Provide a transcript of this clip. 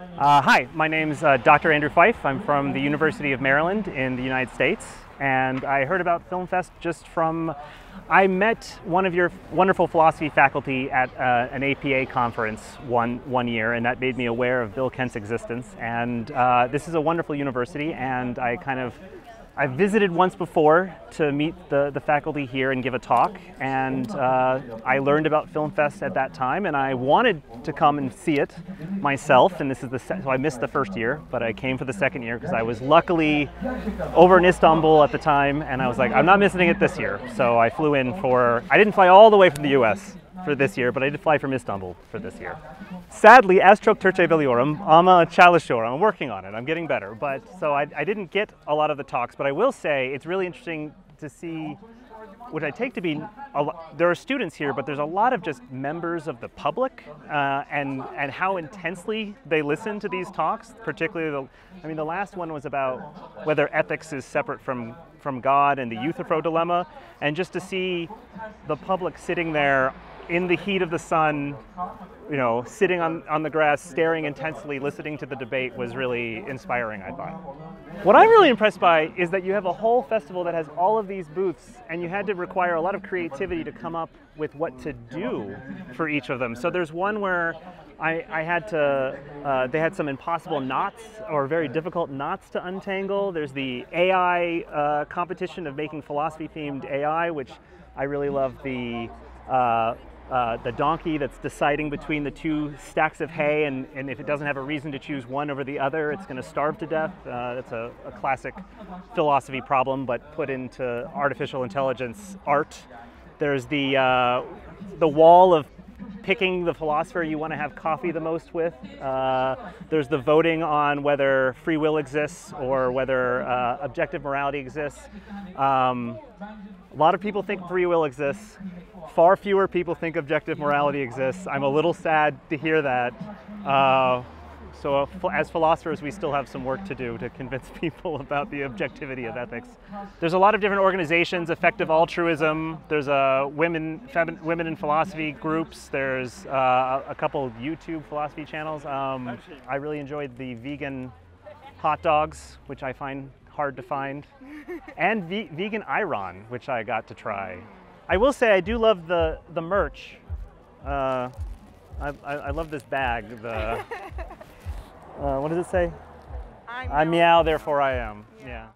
Hi, my name's Dr. Andrew Fyfe. I'm from the University of Maryland in the United States, and I heard about FilmFest just from, I met one of your wonderful philosophy faculty at an APA conference one year, and that made me aware of Bilkent's existence. And this is a wonderful university, and I visited once before to meet the faculty here and give a talk, and I learned about FilmFest at that time, and I wanted to come and see it myself. And this is so I missed the first year, but I came for the second year because I was luckily over in Istanbul at the time, and I was like, I'm not missing it this year. So I flew in I didn't fly all the way from the US for this year, but I did fly from Istanbul for this year. Sadly, as çok Türkçe biliyorum ama çalışıyorum. I'm working on it. I'm getting better. But so I didn't get a lot of the talks, but I will say it's really interesting to see what I take to be, there are students here, but there's a lot of just members of the public and how intensely they listen to these talks, particularly the last one was about whether ethics is separate from God and the Euthyphro dilemma, and just to see the public sitting there in the heat of the sun, sitting on the grass, staring intensely, listening to the debate was really inspiring, I thought. What I'm really impressed by is that you have a whole festival that has all of these booths, and you had to require a lot of creativity to come up with what to do for each of them. So there's one where they had some impossible knots or very difficult knots to untangle. There's the AI competition of making philosophy-themed AI, which I really love the donkey that's deciding between the two stacks of hay, and if it doesn't have a reason to choose one over the other, it's going to starve to death. That's a classic philosophy problem, but put into artificial intelligence art. There's the wall of picking the philosopher you want to have coffee the most with. There's the voting on whether free will exists or whether objective morality exists. A lot of people think free will exists. Far fewer people think objective morality exists. I'm a little sad to hear that. So as philosophers, we still have some work to do to convince people about the objectivity of ethics. There's a lot of different organizations, effective altruism. There's women in philosophy groups. There's a couple YouTube philosophy channels. I really enjoyed the vegan hot dogs, which I find hard to find, and vegan ayran, which I got to try. I will say I do love the merch. I love this bag. What does it say? I meow, therefore I am. Yeah.